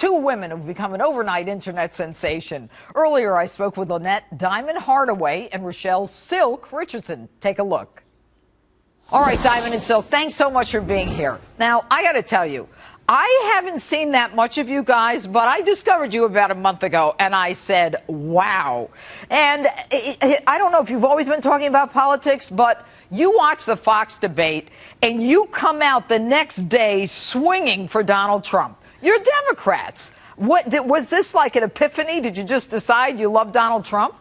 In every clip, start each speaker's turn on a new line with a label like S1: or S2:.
S1: two women who've become an overnight internet sensation. Earlier, I spoke with Lynnette Diamond Hardaway and Rochelle Silk Richardson. Take a look. All right, Diamond and Silk, thanks so much for being here. Now, I got to tell you, I haven't seen that much of you guys, but I discovered you about a month ago, and I said, wow. And I don't know if you've always been talking about politics, but you watch the Fox debate, and you come out the next day swinging for Donald Trump. You're Democrats. Was this like an epiphany? Did you just decide you love Donald Trump?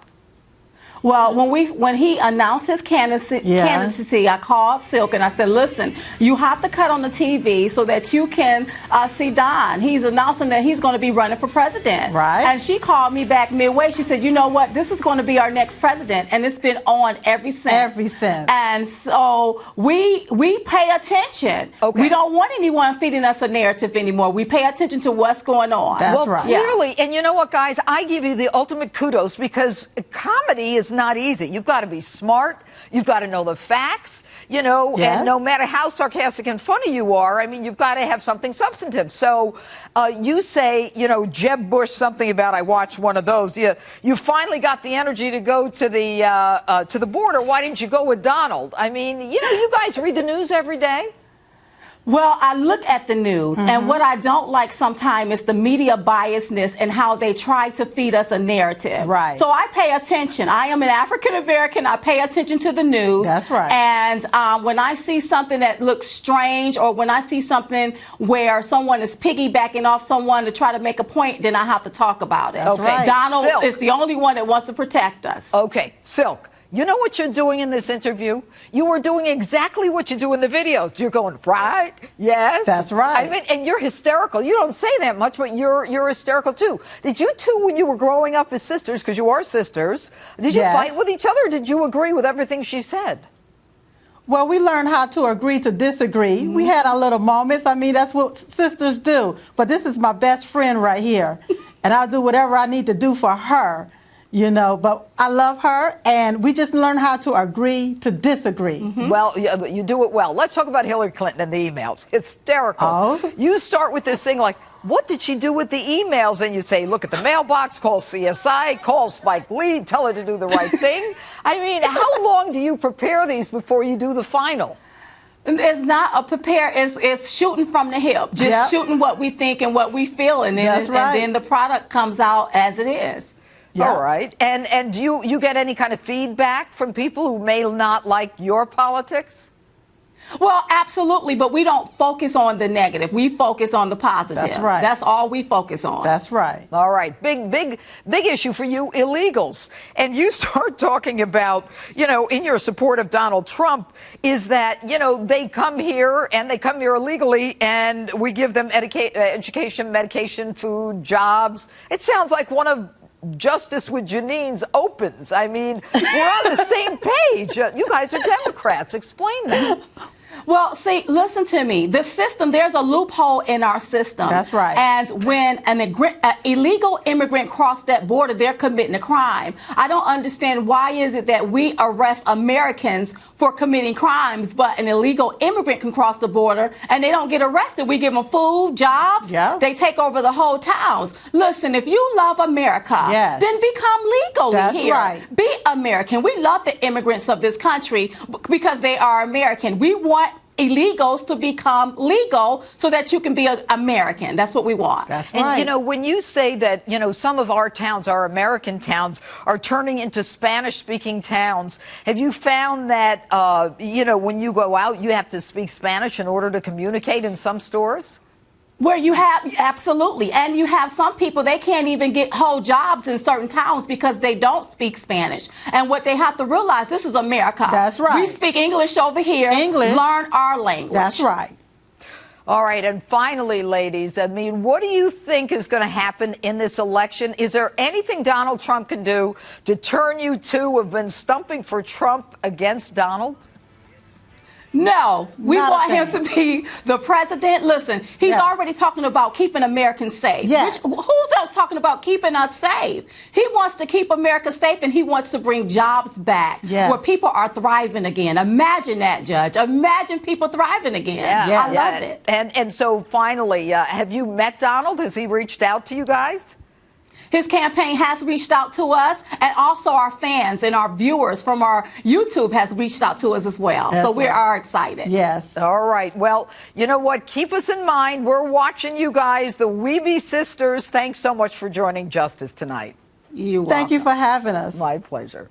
S2: Well, when he announced his candidacy, I called Silk and I said, listen, you have to cut on the TV so that you can see Don. He's announcing that he's going to be running for president.
S3: Right.
S2: And she called me back midway. She said, you know what? This is going to be our next president. And it's been on ever since.
S3: Ever since.
S2: And so we pay attention.
S1: Okay.
S2: We don't want anyone feeding us a narrative anymore. We pay attention to what's going on.
S3: That's
S1: well,
S3: right.
S1: Clearly, and you know what, guys? I give you the ultimate kudos because comedy is not easy. You've got to be smart. You've got to know the facts, and no matter how sarcastic and funny you are, I mean, you've got to have something substantive. So you say, Jeb Bush, something about I watched one of those. You finally got the energy to go to the border. Why didn't you go with Donald? I mean, you guys read the news every day.
S2: Well, I look at the news, and what I don't like sometimes is the media biasness and how they try to feed us a narrative.
S3: Right.
S2: So I pay attention. I am an African American. I pay attention to the news.
S3: That's right.
S2: And when I see something that looks strange, or when I see something where someone is piggybacking off someone to try to make a point, then I have to talk about it.
S1: That's right.
S2: Donald
S1: Silk
S2: is the only one that wants to protect us.
S1: Okay, Silk. You know what you're doing in this interview? You are doing exactly what you do in the videos. You're going, right? Yes.
S3: That's right.
S1: I mean, and you're hysterical. You don't say that much, but you're hysterical, too. Did you two, when you were growing up as sisters, because you are sisters, did you fight with each other, or did you agree with everything she said?
S3: Well, we learned how to agree to disagree. We had our little moments. I mean, that's what sisters do. But this is my best friend right here, and I'll do whatever I need to do for her. But I love her, and we just learn how to agree to disagree.
S1: Well, you do it well. Let's talk about Hillary Clinton and the emails. Hysterical.
S3: Oh.
S1: You start with this thing like, what did she do with the emails? And you say, look at the mailbox, call CSI, call Spike Lee, tell her to do the right thing. I mean, how long do you prepare these before you do the final?
S2: It's not a prepare. It's shooting from the hip. Just shooting what we think and what we feel, and then the product comes out as it is.
S1: Yeah. All right. And do you get any kind of feedback from people who may not like your politics?
S2: Well, absolutely, but we don't focus on the negative. We focus on the positive.
S3: That's right.
S2: That's all we focus on.
S3: That's right.
S1: All right. Big issue for you, illegals. And you start talking about, in your support of Donald Trump, is that, they come here and they come here illegally and we give them education, medication, food, jobs. It sounds like one of Justice with Jeanine's opens. I mean, we're on the same page. You guys are Democrats. Explain that.
S2: Well, see, listen to me. The system, there's a loophole in our system.
S3: That's right.
S2: And when an illegal immigrant crosses that border, they're committing a crime. I don't understand why is it that we arrest Americans for committing crimes, but an illegal immigrant can cross the border and they don't get arrested. We give them food, jobs.
S3: Yeah.
S2: They take over the whole towns. Listen, if you love America, then become legal here.
S3: That's right.
S2: Be American. We love the immigrants of this country because they are American. We want illegals to become legal so that you can be an American. That's what we want.
S3: That's right.
S1: And, when you say that, some of our towns, our American towns, are turning into Spanish-speaking towns, have you found that, when you go out, you have to speak Spanish in order to communicate in some stores?
S2: Where you have, absolutely. And you have some people, they can't even get whole jobs in certain towns because they don't speak Spanish. And what they have to realize, this is America.
S3: That's right.
S2: We speak English over here.
S3: English.
S2: Learn our language.
S3: That's right.
S1: All right. And finally, ladies, what do you think is going to happen in this election? Is there anything Donald Trump can do to turn you two who have been stumping for Trump against Donald?
S2: No, we want him to be the president. Listen, he's already talking about keeping Americans safe.
S3: Yes.
S2: Who's else talking about keeping us safe. He wants to keep America safe, and he wants to bring jobs back where people are thriving again. Imagine that, Judge. Imagine people thriving again. I love it.
S1: And so finally, have you met Donald? Has he reached out to you guys?
S2: His campaign has reached out to us, and also our fans and our viewers from our YouTube has reached out to us as well. So we are excited.
S3: Yes.
S1: All right. Well, you know what? Keep us in mind. We're watching you guys, the Wiebe sisters. Thanks so much for joining Justice tonight.
S2: You're welcome.
S3: Thank you for having us.
S1: My pleasure.